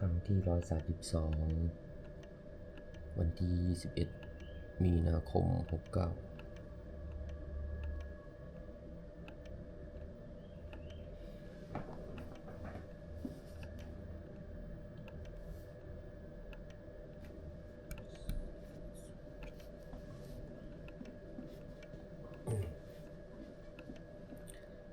ครั้งที่132วันที่21มีนาคม69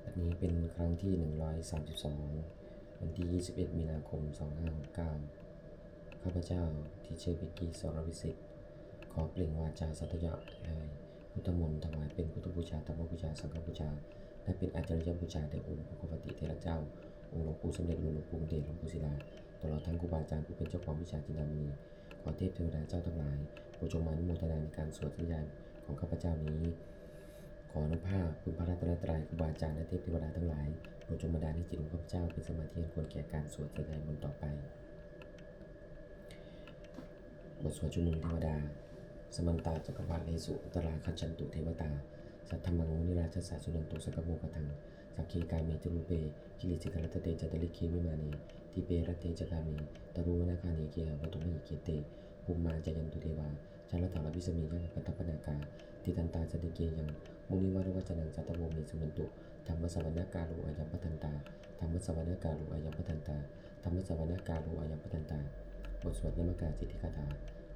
อันนี้เป็นครั้งที่132วันที่21มีนาคม2569ข้าพเจ้าที่ชื่อพิกกี้สรวิสิทธิ์ขอเปล่งวาจาสัตยะให้พุทธมนต์ถวายเป็นพุทธบูชาธรรมบูชาสังฆบูชาและเป็นอาจารย์บูชาแด่องค์พระปฏิเทระเจ้าองค์หลวงปู่สมเด็จหลวงปู่เดชหลวงปู่ศิลาตลอดทั้งครูบาอาจารย์ผู้เป็นเจ้าของวิชาจินดามณีขอเทพเทวดาเจ้าทั้งหลายโปรดจงมานุโมทนาในการสวดสัญญาณของข้าพเจ้านี้ขออนุภาพคุณพระรัตนตรัยครูบาอาจารย์และเทพเทวดาทั้งหลายโปรดจงบันดาลให้จิตของข้าพเจ้าเป็นสมาธิควรแก่การสวดสัญญาณมนต์ต่อไปบทสวดชุมนุมเทวดาสมันตาจักรวาเลสุอุตราคัจฉันตุเทวตาสัทธมังนิราชสาสุนันตุสักโมกตังสักขีกาเมจุรูเปกิริสิกรัตเตจตลิเควิมานีทิเปรเตจกาเมตรูวนาคาเนเกียวัตุมหิเกเตภูมิมาจยันตุเทวาชาลถาลวิสมียังปัตตปนากาติตันตาสติเกยังมุนิวารวัจนังสัตโวเมสุนันตุธรรมสวนาการุอายัมปทันตาธรรมสวนาการุอายัมปทันตาธรรมสวนาการุอายัมปทันตาบทสวดนามกาจิตติคาถา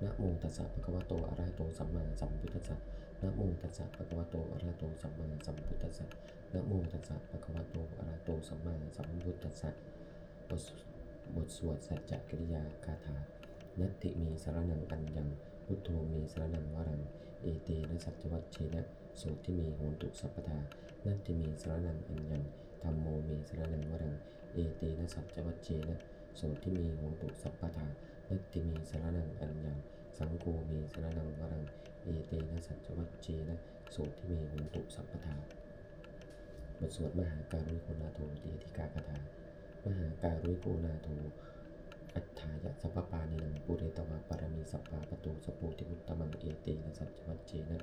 นะโมตัสสะภะคะวะโตอะระหะโตสัมมาสัมพุทธัสสะนะโมตัสสะภะคะวะโตอะระหะโตสัมมาสัมพุทธัสสะนะโมตัสสะภะคะวะโตอะระหะโตสัมมาสัมพุทธัสสะบทสวดสัจจกิริยาคาถานัตติมีสรณังอัญญังพุทโธมีสรณังวรังเอเตนะสัจวัชเชนะโสติมีโหนตุสัพพทานัตติมีสรณังอัญญังธัมโมมีสรณังวรังเอเตนะสัจวัชเชนะโสติมีโหนตุสัพพทานัตติมีสรณังอัญญังสังโฆมีสรณังวรังเอเตนะสัจวัชเชนะโสติมีโหนตุสัพพทาบทสวดมหาการุณิโกนาโทเตติกาคาถามหาการุณิโกนาโทอัฏฐายะสัพพปานินังปุเรตวาปารมีสัพพาปตุสัพพุติมุตตมังเอเตนะสัจวัชเชนะ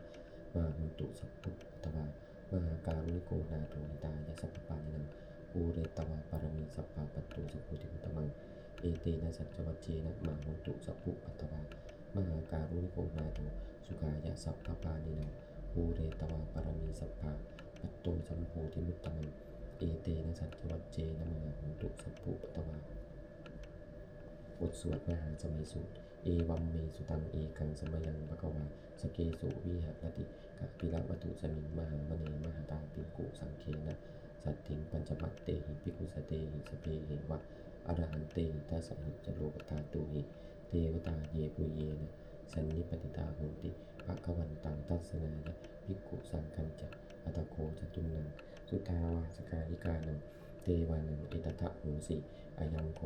มาหุนตุสัพพุตตวามหาการุณิโกนาโทหิตายะสัพพปานินังปุเรตวาปารมีสัพพาปตุสัพพุติมุตตมังเอเตนะสัจวัชเชนะมาหุนตุสัพพุปัตตวามหาการุณิโกนาโทสุขายะสัพพปานินังปุเรตวาปารมีสัพพาปัตโตสัมโพธิมุตตมังเอเตนะสัจวัชเชนะมหาหุนตุสัพพุปัตตวาบทสวดมหาสมัยสูตรเอวัมเมสุตังเอกังสมยังภควาสเกสุวิหารติกะปิละวัตุสมิงมหามณีมหาตาปิกุสังเคนะสัตถิงปัญจมัตเตหิปิกุสเตหิสเปเหวะอรหันเตหิทัสสหิจโลกธาตุหิเทวตาเยปุเยนะสันนิปติตาโหติภควันตังทัสสนายะภิกขุสังคัญจะอัตโคจตุนังสุทาวาสกาลิกานังเทวานังเอตถะโหสิอายังโค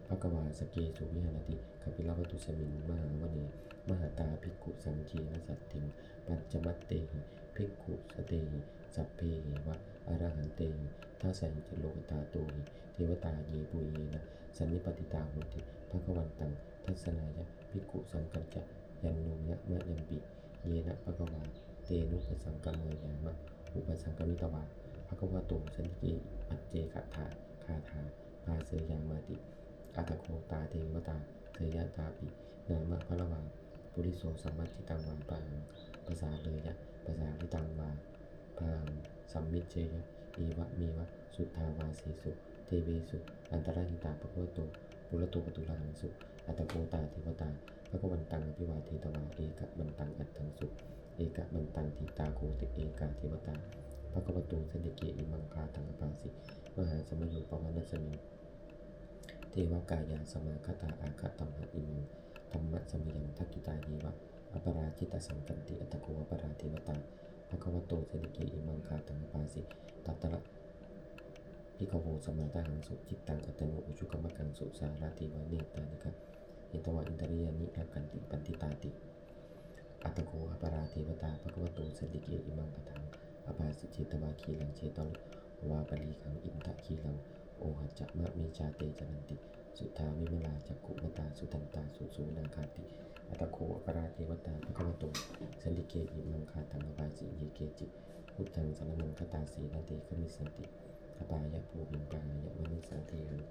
ภควาสเกสุวิหารติคปิลวัตุสมิงมหามณีมหาตาภิกขุสังเคนะสัตถิงปัญจมัตเตหิภิกขุสเตหิสัพเพหิวะอรหันเตหิทัสสหิจโลกธาตุหิเทวตาเยปุเยนะสันนิปติตาโหติภควันตังทัสสนายะภิกขุสังกัจจะยันโนยะมะยัมปิเยนะภควาเตนุปสังกัมเมยามะอุปสังกมิตวาภควโตสันติเกปัจเจกถาคาถาภาเสยามาติอัตโคตาเทวตาเทยะตาปินามะพระวาปุริโสสัมมัติตังวาปังภาษาเลยะภาษาลิตังวาพังสัมมิเจยะอีวะมีวะสุทธาวาสีสุเทเวสุอันตรหิตาภควโตปุระโตปตุลังสุอัตโคตาเทวตาภควันตังอภิวาเทตวาเอกะมันตังอัตถังสุเอกะมันตังทิตาโคติเอกาเทวตาภควโตสันติเกอิมังคาตังอปาสิมหาสมโยปวานัสมิงเทวกายาสมาคตาอาคตัมหะอิมังธรรมะสมยังทักกิตาเยวะอปราจิตสังกันติอัตโกอปราเทวตาภควโตสันติเกอิมังคาตังอปาสิตัตตระพิกโวสมาตาหังสุจิตตังอัตโนอุชุกรรมกังสุสาราติวะเนตานิกะเอตวะอินทริยานิอากันติปันติตาติอัตโกอปราเทวตาภควโตสันติเกอิมังคทังอปาสิเจตวาคีลังเชตวาปลีขังอินทะคีลังโอหัจจะมะเมจาเตจนันติสุทธาวิมลาจักกุมตาสุตันตาสุสูนังคาติอัตโคอปราเทวตาภควโตสันติเกอิมังคาตังอปาสิเยเกจิพุทธังสรณังคตาสีนันติขมิสันติอปายะภูมิปายะมนิสันติหัง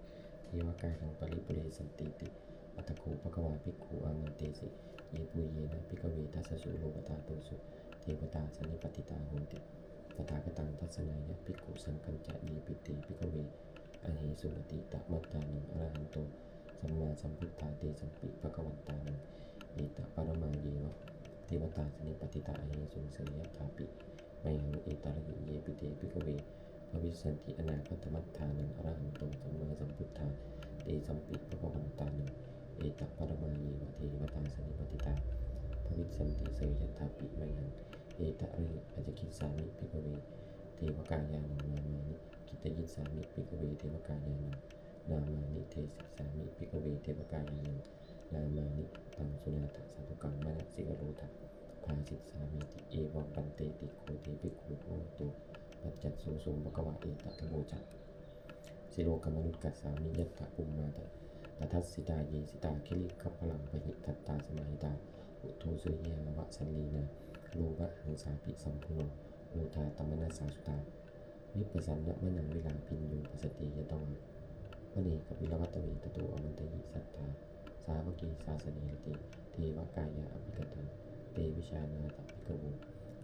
เทว กายังปริปุเรสันติติอัตถโขภควาภิกขุอามันเตสิเยปุยเยนะภิกขเวทัสสะสุโลกตาโตสุเทวตาสันนิปติตาโหติตถาคตังทัศนายะภิกขุสังกัญจะเยปิติภิกขเวอเหสุปฏิตมัตตานังอรหันโตสัมมาสัมพุทธาเตสัมปิภควันตานังเอตปรมาเยวะเทวตาสันนิปติตาอเหสุเสยถาปิไมหังเอตระหิเยปิเตภิกขเวภวิสันติอนาคตมัตถานังอรหันโตสัมมาสัมพุทธาเตสัมปิภควันตานังเอตปรมาเยวะเทวตาสันนิปติตาภวิสันติเสยถาปิไมหังเอตระหิอจกิสสามิภิกขเวเทวกายานังนามานิกิตยิสสามิภิกขเวเทวกายานังนามานิเทศิสามิภิกขเวเทวกายานังนามานิตังสุนาถสาธุกังมะนะสิกโรทะภาสิสามิติเอวังปันเตติโคเทภิกขุโหตุปัจจัตสุสุภควะเอตตะโมจัตสิโลกมนุษย์กัสสามิยัตถะปุมมาตะตทัสสิตาเยสิตาคิริคัพพลังปหิทัตตาสมาหิตาอุโทสุเยวะสันลีนาโลภะหังสาปิสัมพุโนโอทาตมนัสสาสุตาวิปัสสนะมะนังวิลาปิญโยปัสสติยตวังวเนกวิลวัตเวตโตอมันตยิสัทธาสาวกีสาสเนรติเทวกายาอภิกตังเตวิชานาตภิกขโว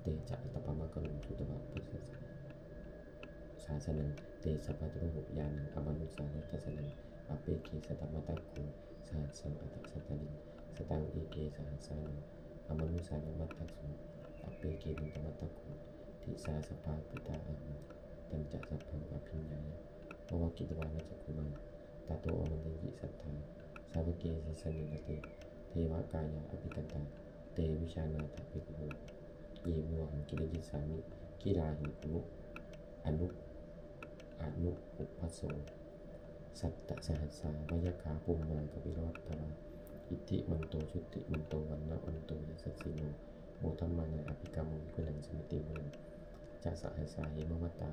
เตจะตปะมะกะลุสุตวะพุทธศาสนังเตสัพพะตุโหญาณังอมนุสานัตสนังอเปเคสตัมมะตะโกสหัสสังอัตตสัตตลิงสตังเอเกสหัสสานังอมนุสานัมัตตะโสอเปเกนิตมัตตะโกทิสาสภาพุทธาอามิตัญจะสัพพังอภิญญายะภวกิตวานะจักขุมังตาโตอมันตยิสัทธาสาวเกสสนิรติเทวกายาอภิกันตาเตวิชานาถภิกขุเยวหังกิริยิสามิกิราหิอนุอุปัสโสสัตตสหัสสาวยขาปุมมากวิโรธตวาอิทธิมันโตชุติมันโตวันนะวันโตยัสสสิโนโมทัมมานาอภิกรรมุกุลังสมิติมันจะสหัสสาเหมวัตตา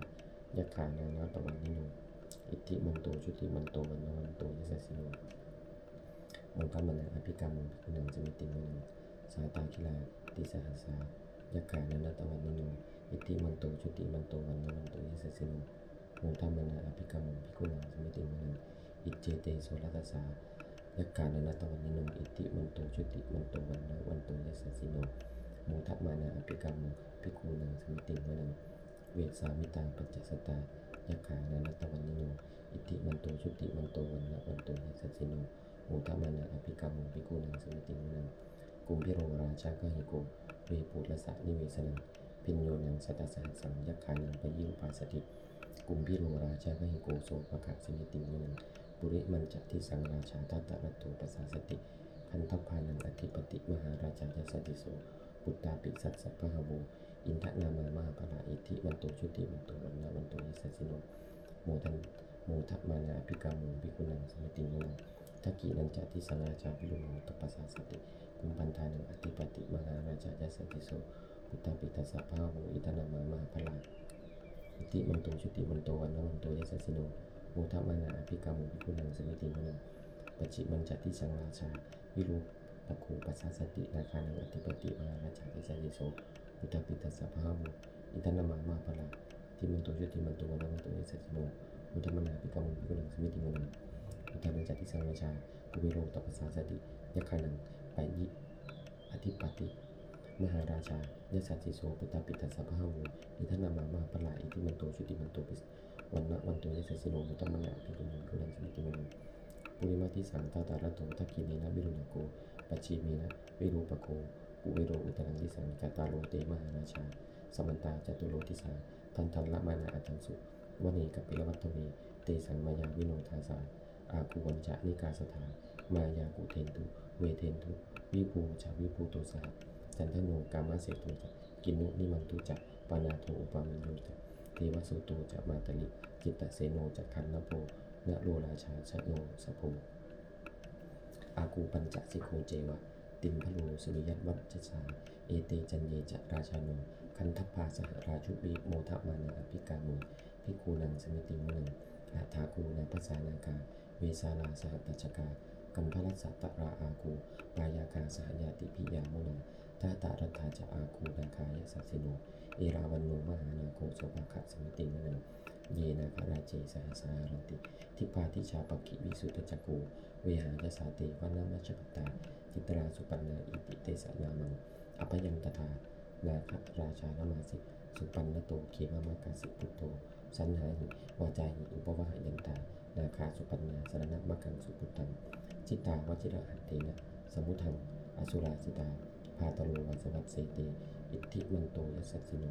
ยขานานาตวันนิโนอิทธิมันโตชุติมันโตวันนะวันโตยัสสสิโนโมทัมมานาอภิกรรมุกุลังสมิติมันสาตาคิลาติสหัสสายขานานาตวันนิโนอิทธิมันโตชุติมันโตวันนะวันโตยัสสสิโนโมทัมมานาอภิกรรมุกุลังสมิติมันอิเจเตโสรัตสายกานานาตวันนิโนอิทธิมันโตชุติมันโตวันนะวันโตยัสสสิโนโมทัมมานาอภิกรรมุภิกขุนังสมิติมันเวสามิตาปัจจสตายกานานาตวันนิโนอิทธิมันโตชุติมันโตวันนะวันโตยัสสสิโนโมทัมมานาอภิกรรมุภิกขุนังสมิติมันกุมพิโรราชากหิโกเวปุรสะนิเวสนังพิญโยนังสัตตสหัสสังยักขานังปยิวปาสติกุมพิโรราชากหิโกโสภคะสมิติมันปุริมันจะทิสังราชาทัตตะรัตโตปสาสติคันทัพพานังอธิปติมหาราชายสติโสปุตตาปิสัสสะพะหะโวอินทนามามหาภลาอิทธิมันโตชุติมันโตวันนะวันโตยัสสสิโนโมทัมมานาอภิกรรมุภิกขุนังสมิติมันทักกีนันจะทิสังราชาภิโลโมตปสาสติกุมพันธานังอธิปติมหาราชายสติโสปุตตาปิตัสสะพะหะโวอินทนามามหาภลาอิทธิมันโตชุติมันโตวันนะวันโตยัสสสิโนโมทัมมานาอภิกรรมุภิกขุนังสมิติมันปัจฉิมันจะทิสังราชาวิโรปโคปัสสาสตินาคานังอธิปติมหาราชายสติโสพุทธปิตัสสะภะคะโวอิทันนามามาภลาทิมันโตชุติมันโตวันนะวันโตยัสสสิโนมุทัมมานาภิกขมุภิกขุนังสมิติมันพุทธมันจะทิสังราชากุเวโรตปัสสาสติยักขานังปะยิอธิปติมหาราชายสติโสพุทธปิตัสสะภะคะโวอิทันนามามาภลาอิทิมันโตชุติมันโตวันนะวันโตยัสสสิโนมุทัมมานาภิกขมุภิกขุนังสมิติมันปุริมาทิสังตาตาระโตทักขิเนนะวิรุณโกปัจฉิเมนะวิรูปโกกุเวโรอุตรังทิสังกตาโลเตมหาราชาสมันตาจตุโลทิสาทันละมานาอัตถังสุวเนกปิลวัตเวเตสังมายาวิโนทาสาอากุวัญจะนิกาสถามายากุเทนตุเวเทนตุวิภูชาวิภูโตสาจันทโนกามะเสตุจะกินุนิมันตุจะปานาโทอุปามิโยจะเทวสุโตจะมาตลิจิตตเสโนจะคันนโปนะโลราชาชโนสโภอากูปัญจสิโคเจวะติมพโลสุริยัตวัจจาเอเตจันเยจะราชาโนคันทัพพาสหราชุบิโมทมานาอภิกาโมภิกขุนังสมิติมุนังอาทาคูนาภาษานาคาเวสาลาสหัตตชกากัมพลัสสะตราอาคูปายาคาสหยาติพิยามุนาทาตารัตถาจะอาคูนาคายสัสสิโนเอราวันโนมหานาโคโสภคะสมิติมุนัง เยนะคราเจสหัสหารันติทิพาทิชาปกิวิสุทธจักโกเวหายสาเตวนามัชฌปตาจิตราสุปันนาอิปิเตสนามังอภยันตถานาคราชานามาสิสุปันนโตเขมามากาสิปุตโตสันหาหิวาจาหิอุปวะหยันตานาคาสุปันนาสรณมักขังสุปุตตังจิตาวจิระหันเตนะสมุทังอสุราสิตาพาตโลวัสวัตเสเตอิทธิมันโตยัสสสิโน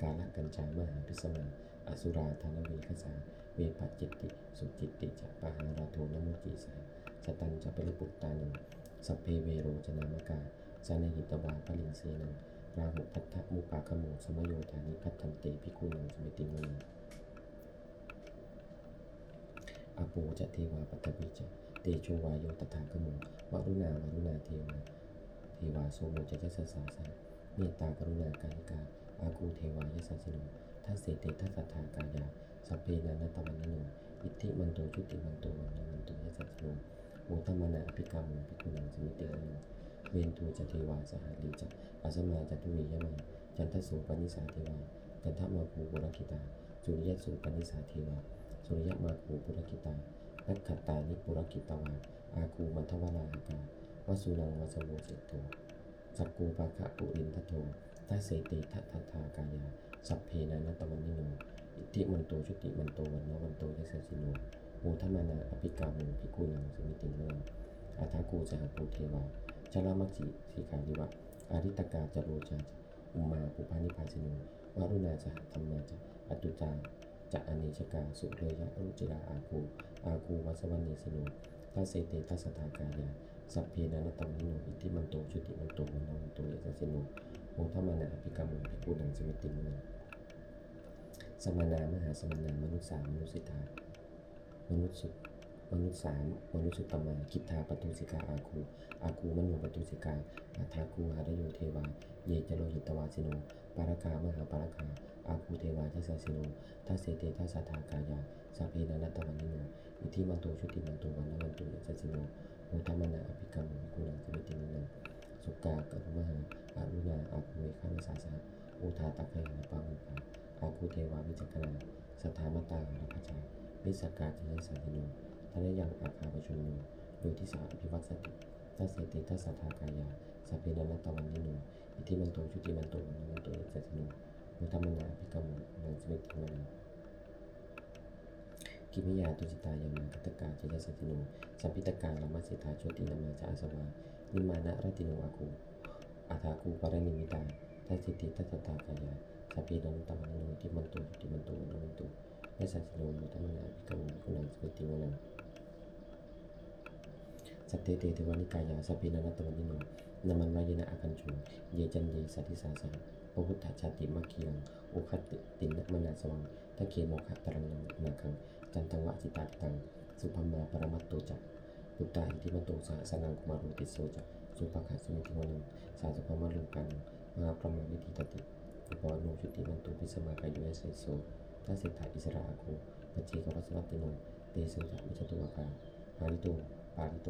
กาลกัญจามหาพิสมาอสุราธานเวคสาเวปัจจิตติสุจิตติจะปะหาราโทนมุจีสาสตันจะปริปุตตานังสัพเพเวโรจนามกาสานหิตวาปลิงเสนังราหุพัทธมุปาคโมสมโยธานิพัทธันเตภิกขุนังสมิติโมนังอโปจะเทวาปัตตวิจะเตโชวายโยตถาคโมวรุณาวรุณาเทวาโสโมจะยัสสาสาเมตตากรุณากายิกาอากูเทวายัสสสิโนทัสเสเตทัสสัทธากายาสัพเพนันตวันนิโนอิทธิมันโตชุติมันโตวันนิมันโตยัสสสิโนโมทัมมนาอภิกามโมภิกขุนังสมิติโมนังเวนตูจะเทวาสหลีจะอาสมาจตุเวยมาจันทโสปนิสาเทวาจันทมาภูปุรคิตาสุริยโสปนิสาเทวาสุริยมาภูปุรคิตานักขัตตานิปุรคิตวาอาคูมัทวราหกาวสุนังวสโวเสโตสักกูปะคะปุรินทโททัสเสติทัตถากายาสัพเพนันตวันนิโนอิทธิมันโตชุติมันโตวันนวันโตยัสสสิโนโมทัมมานาอภิกาโมภิกขุนังสมิติโมนังอาทากูจะหปูเทวาจารามัจจิสีขาลิวะอาริตกาจโรจาอุมาปุพานิพาสิโนวรุณาจะธรรมาจะอตุจาจะอเนชกาสุเรยะรุจิราอาคูวัสวเนสิโนทัสเสเตทัสสทากายาสัพเพนันตวันนิโนอิทธิมันโตชุติมันโตวันนวันโตยัสสสิโนโมทัมมานาอภิกาโมภิกขุนังสมิติโมนังสมณามหาสมณามนุษย์สามมนุสิทามนุษย์สุมนุษย์สามมนุษย์สุตตมาคิทธาปตุสิกาอาคูมโนปตุสิกาอาทาคูหารโยเทวาเยจโลหิตวาสิโนปารคามหาปารคาอาคูเทวายัสสสิโนทัสเสเตทัสสทากายาสัพเพนันตวันนิโนอิทธิมันโตชุติมันโตวันนวันโตยัสสสิโนโมทัมมนาอภิกรรมภิกขุนังสมิติโมนังสุกากรุมหาอารุณาอาภูเวฆานุสาสะอุทาตักขยาปามุขะอาคูเทวาวิจักนาสัทธามตาหารคจาวิสกาจิยสันติโนทนยังอาคาปชุนโนโดยที่สาอภิวัตสติทัสเสติทัสสทากายาสัพเพนันตวันนิโนอิทธิมันโตชุติมันโตวันนวันโตยัสสสิโนโมทัมมนาอภิกรรมนังสมิติโมนังกิมิยาตุจิตายามาคัตตกาจิยสันติโนสัมพิตกาลามาสิทธาโชตินามาจาอาสวานิมานะรติโนอาคูอาทาคูปารณิมิตาทัสสิติทัสสทากายาสัพเพนันตวันนิโนอิทธิมันโตชุติมันโตวันนวันโตยัสสสิโนโมทัมมนาอภิกรรมภิกขุนังสมิติโมนังสัตเตเตเทวานิกายาสัพเพนันตวันนิโนนามันวายนะอาคัญโชเยจันเยสัทธิสาสังพระพุทธชาติมัคคีรังโอคัตตินมนาสวังทะเกโมขะตรังนาคังจันทังวะจิตาตังสุภมาปรมัตโตจักปุตตาอิทิมันโตสหสนังกุมารุติโสจักสุภคัสสมิติโมนังสาสุภมาลุกังมหาพรหมวิธิตติอุปวโนชุติมันโตพิสมากายโยเสโสทัสสิทธาอิสระอาโคปัจเจกวัสวัตติโนเตสุจักวิจตุวกาหาริโตปาริโต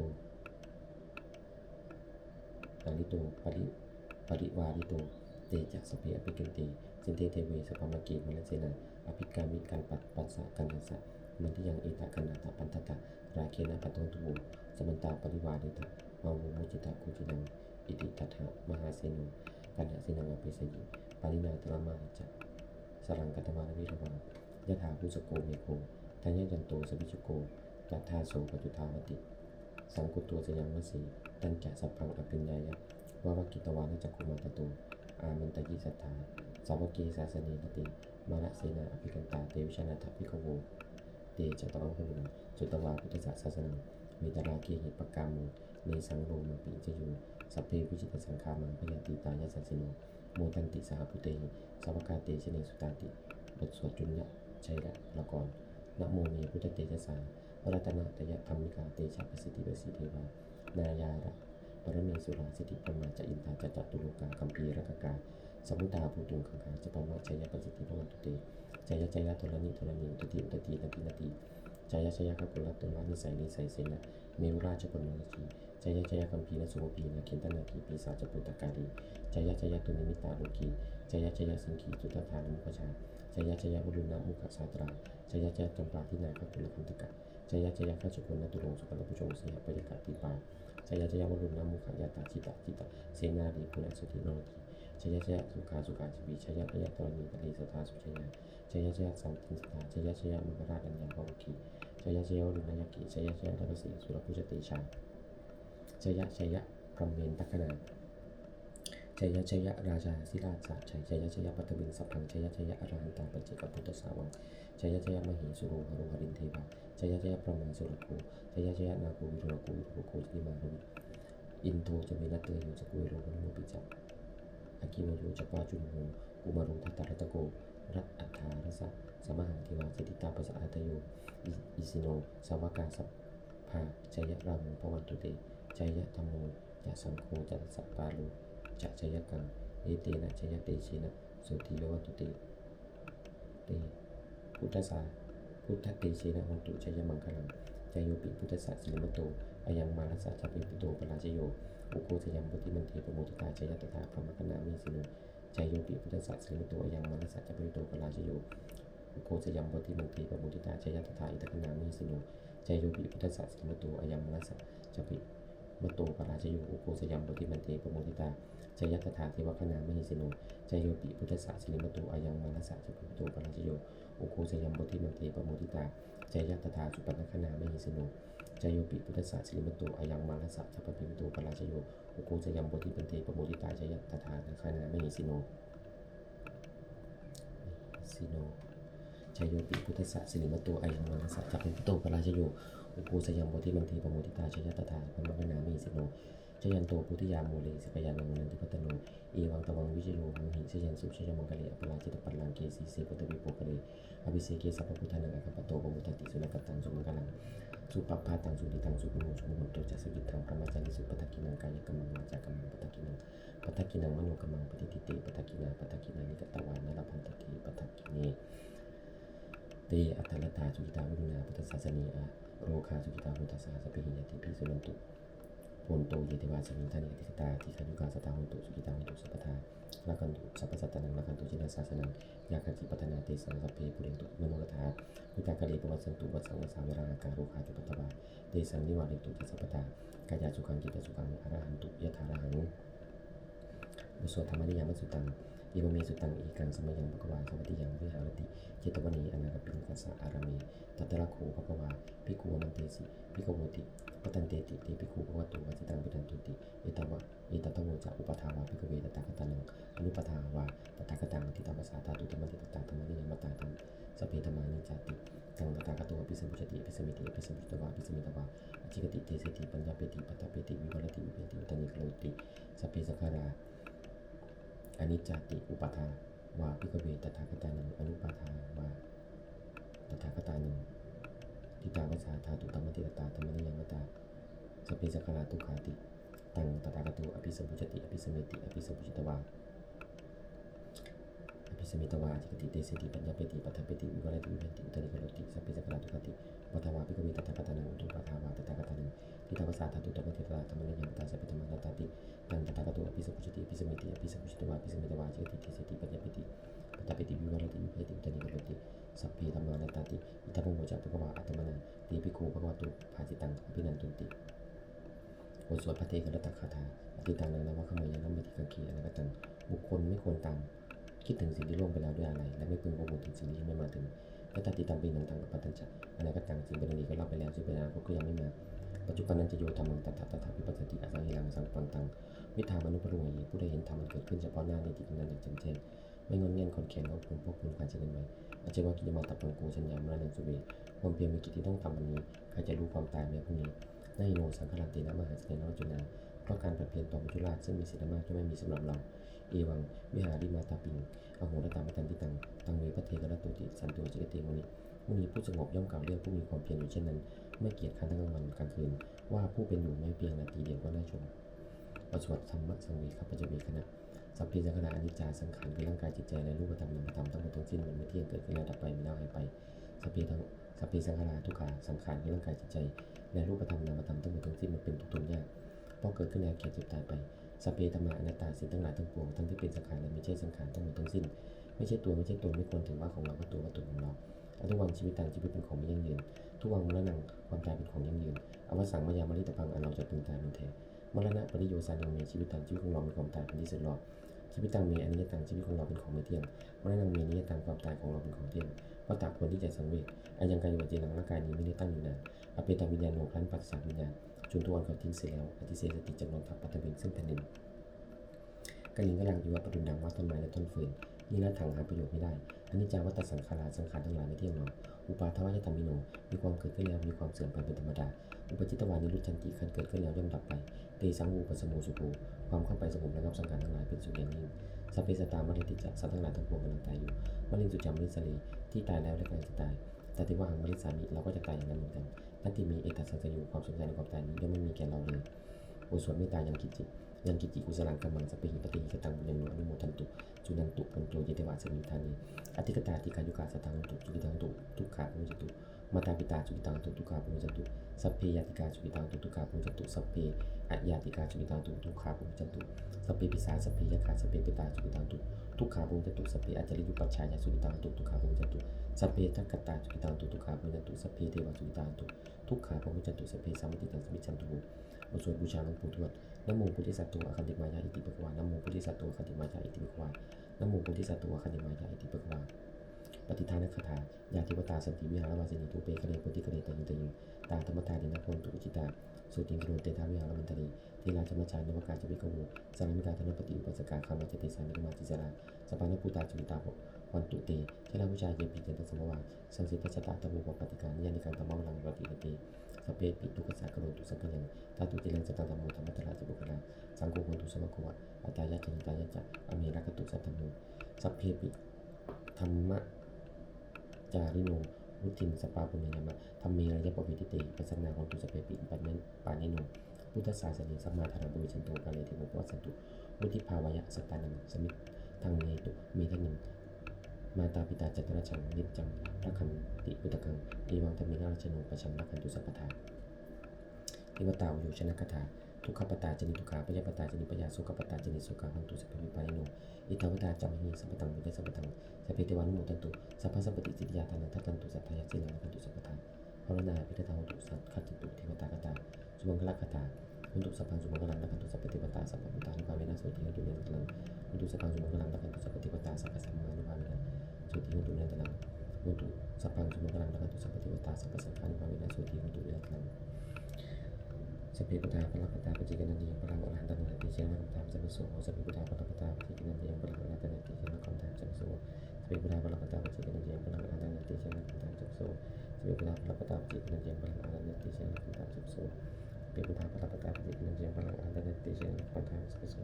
ปริวาริโตเตจักสเปอภิกินติสินเตเทเวสปามะเกมะเลเสนาอภิกามิกันปัสสะกันทัสสะมันที่ยังเอตะกันนาตปันทตะราเคนะปัตโตตุโวสมันตาปริวาริตะมาวุมุจิตากุจินังอิติตัทธะมหาเสโนกันหะเสนังอภิสยิปารินาตระมาจะสรังกัตมารวิรวังยะถาภูสโกเมโคทัญญยันโตสวิจุโกตัทธาโสปจุทาวติสังกุตตัวสยังวสีตัญจะสัพพังอภิญญายะวาวกิตวานจักขุมันตโตอามันตยิสัทธาสาวกีศาสเนนติมานะเสนาอภิกันตาเตวิชนาถภิกขโวเตจตวังหุนสุตวาพุทธศาสนังมีตราคีหิปกามุเนสังโรมปิจยุสัพเพวิจิตสังขามังพยาติตายาสัสสิโนโมตันติสหพุเตหิสาวกาเตชเนสุตาติบทสวดจุลยะชัยละกรนะโมเนพุทธเตชะสาวรัตนะตยะธรรมิกาเตชะประสิทธิประสิทธิวานายาระปรเมสุราสิทธิปมาจะอินทาจะจัตุโลกาคัมภีรกกาสมุตาภูตุงขังคาจะปมาชัยประสิทธิพวันตุเตจยทุลนิตุตินาทีจยกักุลตุลานิสัยเสนะเมวราชปนนทีจยคัมภีรสุโภพีนะเขนตนาคีปีศาจปุตตกาลีจยตุนิมิตาโลกีจยสิงคีจุตธานุปชา ชยชยวรุณมุขสาตราชยจำปาทินาคตุลคันตกะชยข้าสุคนนตุรงสุกลปุชงเสียปยกะปิปาชยวรุณมุขยาตาจิตเสนาดีปุณสุติโนทีชยสุขาจิบีชยตรณีกลีสตาสุชยสันติสตาชยมุขราชัญญาภวคีชยวรุณยกิชยทัพสีสุรพุจติชาชยพรหมเมนตัคนาชยราชาศิราชาชยปัตตบินสัพพังชยอรหันตาปัจเจกพุทธสาวังชยมหิสุโรหรุหรินเทวาชยพระมาสุรโคชยนาโกวิโรโกจิมารุอินโทจะเมนัตเตโยจะกุเวโรวโนปิจักอากิโนโยจะปาจุนโหกุมารุทัตตรัตโกรัตอัฏฐารสะสมหังเทวาเจติตาปัสสะอัตโยอิสิโนสาวกาสัพพาชยรามุภวันตุเตชยธรรมโมจะสังโฆจะสัพปาโลจะชยกังเอเตนะชยเตชินะสุติโยตุเตพุทธสาพุทธเตชินะหันตุชยมังคลังจโยปิพุทธสัสสิมโตอายังมาลัสสะจัปปิปุโตปราชโยอุโคสยัมปติมันเทปโมทิตาชยตถาพระมคณามิสิโนจโยปิพุทธสัสสิมโตอายังมาลัสสะจัปปิปุโตปราชโยอุโคสยัมปติมันเทปโมทิตาชยตถาอิตคณามิสิโนจโยปิพุทธสัสสิมโตอายังมาลัสสะจัปปิมโตปราชโยอุโคสยัมปติมันเทปโมทิตาชยตถาเทวคณามิสิโนจโยปิพุทธสัสสิมโตอายังมาลัสสะจัปปิปุโตปราชโยอุโคสยัมปติมันเทปโมทิตาจยตถาสุปนคณามิสิโนจโยปิพุทธสัสสิมโตอายังมาลัสสะจัปปิปุโตปราชโยอุโคสยัมปติมันเทปโมทิตาจยตถาคณามิสิโนชยโยปิพุทธสัสสิริมโตอายังมาลัสสะจัปปิปุโตปราชโยอุโคสยัมโพธิมันเทปโมทิตาชยตถาพระมคณามิสิโนชยันโตพุทธิยาโมเลสกยานังนันทิพัตโนเอวังตวังวิจิโรหังหิชยันสุชยมังกะเลอปราจิตปัลลังเกสีเสปตวิโปกะเลอภิเสเกสัพพุทธานังอคัปปโตปมุตติสุนักตังสุมังกะลังสุปปาตังสุติตังสุมุสุมุตโตจัสกิตังพระมัจจาริสุปทักขินังกายกัมมังวาจากัมมังปทักขินังมโนกัมมังปฏิทิเตปทักขินานิกตวานนรพันตติปทักขิเนเตอัตตลตาสุจิตาวุนาพุทธศาสนีอาโรคาสุจิตาพุทธศาสเปหิยติภิสุนันตุโพนโตเยเทวาสมิงทานิติสตาทิคายุกาสตาหุนตุสุจิตาหุนตุสัพพทาละกันตุสัพพสัตตานังละกันตุจินาศาสนังยาคันติปัฏนาเตสังสัพเพปุเรนตุมโนกถาวิตากะเลปวัสสันตุวัสสังวสาเวราการุขาติปัตตวาเตสังนิวาเรตุติสัพพทากายาสุขังจิตสุขังอรหันตุยะถาระหังบุโสธรรมนิยามสุตังอิวเมสุตังอีกังสมัยยังภควาสวัสดิยังวิหารติเจตวณีอนาคปิงคัสสะอารามีตัตระโขภควาภิกขุมันเตสิภิกขุโหติปตันเตติเตภิกขุภวตุวัจิตังปิตันตุติเอตวะจะอุปทาวาภิกขเวตตากตังอนุปทาวาตถาคตังทิตาภาษาตาตุธรรมติตตาธรรมนิยมตาธรรมสเพธรรมานิจติตังตถาคโตอภิสัมพุชติอภิสมิติอภิสัมพุตวาอภิสมิตวาอจิกติเตเสติปัญญาเปติปัตตเปติวิวัลติวิเปติอุตนิโกติสเพสังขาราอนิจจติอุปทาวาภิกขเวตถาคตานังอนุปทาวาตถาคตานังทิตาภาษาธาตุธรรมติตตาธรรมนิยมตาสเพสังขาราทุกขาติตังตถาคโตอภิสัมพุชติอภิสมิติอภิสัมพุชตวาอภิสมิตวาจิกติเตเสติปัญญาเปติปัตถเปติวิวัลติวิเปติอุตนิโกติสเพสังขาราทุกขาติอุปทาวาภิกขเวตถาคตานังอนุปทาวาตถาคตานังทิตาภาษาธาตุธรรมติตตาธรรมนิยมตาสเพธรรมาตติตังตถาคโตอภิสัมพุชติอภิสมิติอภิสัมพุชตวาอภิสมิตวาจิกติเตเสติปัญญาเปติปัตถเปติวิวัลติวิเปติอุตนิโกติสัพเพธรรมาตติอิทัปโมจะภควาอัตตมนาติภิกขุภควตุภาสิตังอภินันตุติบทสวดพระเทกรัตถคาถาอธิตังนันนวะขมายานัมมิติกังคีอนาคตังบุคคลไม่ควรตามคิดถึงสิ่งที่ล่วงไปแล้วด้วยอะไรและไม่พึงประมวลถึงสิ่งที่ยังไม่มาถึงและตัดติตังเป็นต่างๆกับปัตตัญจะอนาคตังสิ่งเป็นอดีตก็รับไปแล้วซึ่งเป็นอนาคตก็ยังไม่มาปัจจุบันนั้นจะโยธรรมังตถาวิปัสสติอสังหิรังสังปังตังวิธามนุปรุงเหผู้ได้เห็นธรรมมันเกิดขึ้นเฉพาะหน้าในจิตนั้นอย่างแจ่มแจ้งไม่งอนเงียนคนแข็งเขาคงพบคุณการเจริญไว้อาจจะว่ากิจมาตับปังกูสัญญามรณะสุเวความเพียรมีกิจที่ต้องทำวันนี้ใครจะรู้ความตายแม้พรุ่งนี้นาฮิโนสังฆลันตินะมหาเสนนจุนาเพราะการผัดเปลี่ยนต่อมัจจุราชซึ่งมีศีลมากจะไม่มีสำหรับเราเอวังวิหาริมาตาปิงอโหรตามตันติตังตังเวปเทกรตุติสันตุจิกเตมุนีผู้สงบย่อมกล่าวเรียกผู้มีความเพียรอยู่เช่นนั้นไม่เกียจคร้านทั้งกลางวันกลางคืนว่าผู้เป็นอยู่ไม่เพียงนาทีเดียวก็น่าชมประสวดธรรมะสังเวชปัจจเวคณะสัพเพสังขารอนิจจาสังขารคือร่างกายจิตใจและรูปธรรมนามธรรมทั้งหมดทั้งสิ้นมันไม่เที่ยงเกิดขึ้นแล้วดับไปมีแล้วหายไปสัพเพสังขาราทุกขาสังขารคือร่างกายจิตใจและรูปธรรมนามธรรมทั้งหมดทั้งสิ้นมันเป็นทุกข์ทนยากเพราะเกิดขึ้นแล้วแก่เจ็บตายไปสัพเพธรรมาอนัตตาสิ่งทั้งหลายทั้งปวงทั้งที่เป็นสังขารและไม่ใช่สังขารทั้งหมดทั้งสิ้น ไม่ใช่ตัวไม่ควรถือว่าของเราว่าตัวของเราทุกวังชีวิตต่างชีวิตเป็นของไม่ยั่งยืนทุกวังมรณะความตายเป็นของยั่งยืนอวสังมายามริตพังอันเราจะพึงตายเป็นแท้มรณะปริโยสานังเมชีวิตต่างชีวิตของเราเป็นความตายเป็นที่สุดรอชีวิตต่างเมอนิจจังชีวิตของเราเป็นของไม่เที่ยงมรณะเมนิจจังความตายของเราเป็นของเที่ยงว่าตากควรที่จะสังเวชอายังกายวัจเจนังร่างกายนี้ไม่ได้ตั้งอยู่นานอเปตาวิญญาณโนครั้นปัสสาววิญญาณจนทุกวันเขาทิ้งเสียแล้วปฏิเสธสติจำนวนทับปัตตบินซึ่งแผ่นดินกลิงกำลังอยู่ว่าประดุจดังว่าต้นไม้และต้นฟืนนี่ละถังหาประโยชน์ไม่ได้อนิจจาวัตสังขาราสังขารทั้งหลายไม่เที่ยงหนออุปาทวายธรรมิโนมีความเกิดขึ้นแล้วมีความเสื่อมไปเป็นธรรมดาอุปจิตวานิรุจันติขันเกิดขึ้นแล้วย่อมดับไปเตสังวูปสมุสุโภความเข้าไปสงบระงับสังขารทั้งหลายเป็นสุขอย่างยิ่งสัพเพสัตตามริติจักสัตว์ทั้งหลายทั้งปวงกำลังตายอยู่มริสุจามริสลีที่ตายแล้วและกำลังจะตายแต่ที่ว่าหังมริสามิเราก็จะตายอย่างนั้นเหมือนกันนั่นที่มีเอตัสสังสยุความสนใจในความตายนี้ย่อมไม่มีแก่เราเลยบทสวดเมตตายังกิจิกุศลังกัมมังสเปหิปฏิหิกตังบุญญโนอนุโมทันตุจุนันตุปันโตเยเทวาสมิทานีอธิกตาติกายุกาสตังตุจุกิตังตุทุกขาปุญจตุมาตาปิตาจุกิตังตุทุกขาปุญจตุสัพเพยติกาจุกิตังตุทุกขาปุญจตุสัพเพอะยาติกาจุกิตังตุทุกขาปุญจตุสัพเพปิสาสัพเพยคาสัพเพปิตาจุกิตังตุทุกขาปุญจตุสัพเพอัจจริยุปัชฌายาจุกิตังตุทุกขาปุญจตุสัพเพทักกตาจุกิตังตุทุกขาปุญจตุสัพเพเทวาจุกิตังตุทุกขาปุญจตุสัพเพสัมมิติตังสมิจฉันตุบทสวดบูชาหลวงปู่ทวดนะโมพุทธิสัตโตอะคันติมายาอิติภควานะโมพุทธิสัตโตอะคันติมายาอิติภควานะโมพุทธิสัตโตอะคันติมายาอิติภควาปฏิทานคาถายาติวตาสันติวิหารวาสินีทุเปคะเนโพธิคะเนตยิงตยิงตาธรรมตาดินะโพนตุอุจิตาสุติงกโรเตทาวิหารมันตรีทีราชมัจจานวกาจวิกโวสามิกาธนปฏิอุปสกาคามาจติสามิกมาติสราสปานปุตาจุติตาภวันตุเตเทราวิชาเยปิเจนตสมวาสังสิทธัชตาตมุปปฏิการนิยานิการธรรมะวังปฏิเตสเปปิตุกสักกโรตุสังกังตาตุเจริญสตังธรรมโมธรรมตราจิบุคลาสังโฆโหตุสมะโควะอัตตายะจันตายะจะอเมรักตุสัตตโมสัพเพปิธรรมะจาริโนวุตินสปาปุญญามะธรรมีระยะปวิติเตปัสสนาของตุสเปปิปัญญปานิโนพุทธศาสนิสัมมาธารบุริชันโตกาเลเทโมปัสสันตุวุติภาวายะสตานังสมิทางเนตุมีทันมาตาปิตาจัตระชังนิจจังรักขันติพุทธกังเอวังธรรมินาราชโนปชังรักขันตุสัพพทาเทวตาวิโยชนะคาถาทุกขปตาจนิทุกขาปยปตาจนิปยาสุขปตาจนิสุขาหันตุสัพพิปายโนอิทาวตาจามหิสัพพตังวิเดสัพพตังสัพเพเทวานุโมทันตุสัพพสัพปติสิทธิยาทานันทัตันตุสัทธายะสิลังทันตุสัพพทาภาวนาพิทาหุตุสัตขัตติตุเทวตาคาถาสุมังคลคาถาหุตุสัพพังสุมังคลังรักขันตุสัพพเทวตาสัพพพุทธานุภาเวนะสุติหุตุเนตลังหุตุสัพพังสุมังคลังรักขันตุสัพพเทวตาสัพพสัมมานุภาเวนะสุติหุตุเนตลังหุตุสัพพังสุมังคลังรักขันตุสัพพเทวตาสัพพสังฆานุภาเวนะสุติหุตุเนตลังสัพเพพุทธาพระปตาปจิกนันติยังพลังอรหันตังนันติเชนะคำถามสัพพโสสัพเพพุทธาพระปตาปจิกนันติยังพลังอรหันตังนันติเชนะคำถามสัพพโสสัพเพพุทธาพระปตาปจิกนันติยังพลังอรหันตังนันติเชนะคำถามสัพพโสสัพเพพุทธาพระปตาปจิกนันติยังพลังอรหันตังนันติเชนะคำถามสัพพโสสัพเพพุทธาพระปตาปจิกนันติยังพลังอรหันตังนันติเชนะคำถามสัพพโส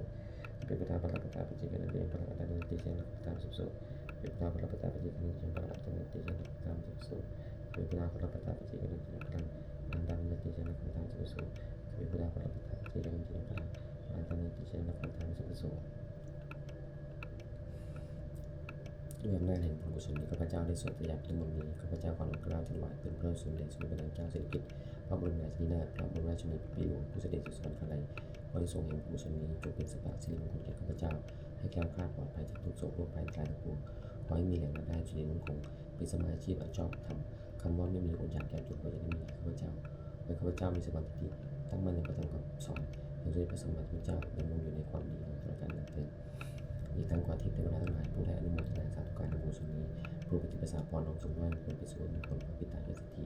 สัพเพพุทธาพระปตาปจิกนันติยังพลังอรหันตังนันติเชนะคำถามสัพพโสสัพเพพุทธาพระปตาปจิกนันติยังพลังอรหันตังนันติเชนะคำถามสัพพโสสัพเพพุทธาพระปตาปจิกนันติยังพลังอรหันตังนันติเชนะคำถามสัพพโสสัพเพพุทธาพระปตาปจิกนันติยังพลังอรหันตังนันติเชนะคำถามสัพพโสด้วยอำนาจแห่งบุญกุศลนี้ข้าพเจ้าได้สวดพระยาพิมลนี้ข้าพเจ้าขอน้อมกล้าวถวายเป็นพระสมเด็จสมเด็จพระนางเจ้าสิริกิติ์พระบรมราชินีนาถพระบรมราชินีปีหลวงผู้เสด็จสู่สวรรคาลัยขอให้ทรงแห่งบุญกุศลนี้จงเป็นสัพพะสิริมงคลแก่ข้าพเจ้าให้แคล้วคลาดปลอดภัยจากทุกโศกโรคภัยกายทั้งปวงขอให้มีแหล่งรายได้ชีวิตมั่นคงเป็นสมาชีพอันชอบธรรมคำว่าไม่มีอดอยากแก่จนก็จะได้มีข้าพเจ้าให้ข้าพเจ้ามีสมาธิตั้งมั่นในพระธรรมคำสอนอย่างด้วยพระสัมมาสัมพุทธเจ้าดำรงอยู่ในความดีของตนการนั้นเถิดอีกทั้งกว่าที่เทวดาทั้งหลายผู้ได้อนุโมทนาสาธุการในบุญส่วนนี้ผู้ปฏิบัติสาพรน้อมส่งว่าควรเป็นส่วนบุคคลพระปิตายสิทธิ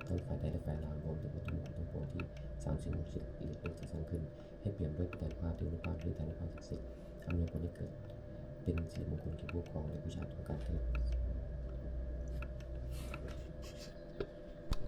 ทั้งฝ่ายใดและฝ่ายลาวรวมถึงวัตถุมงคลทั้งปวงที่สร้างสิ่งศักดิ์สิทธิ์หรือเป็นสร้างขึ้นให้เปลี่ยนด้วยปัญญาภาพด้วยนุภาพด้วยฐานภาพศักดิ์สิทธิ์อำนวยผลให้เกิดเป็นสิริมงคลแก่ผู้ครองและผู้ชาติทุกการเถิด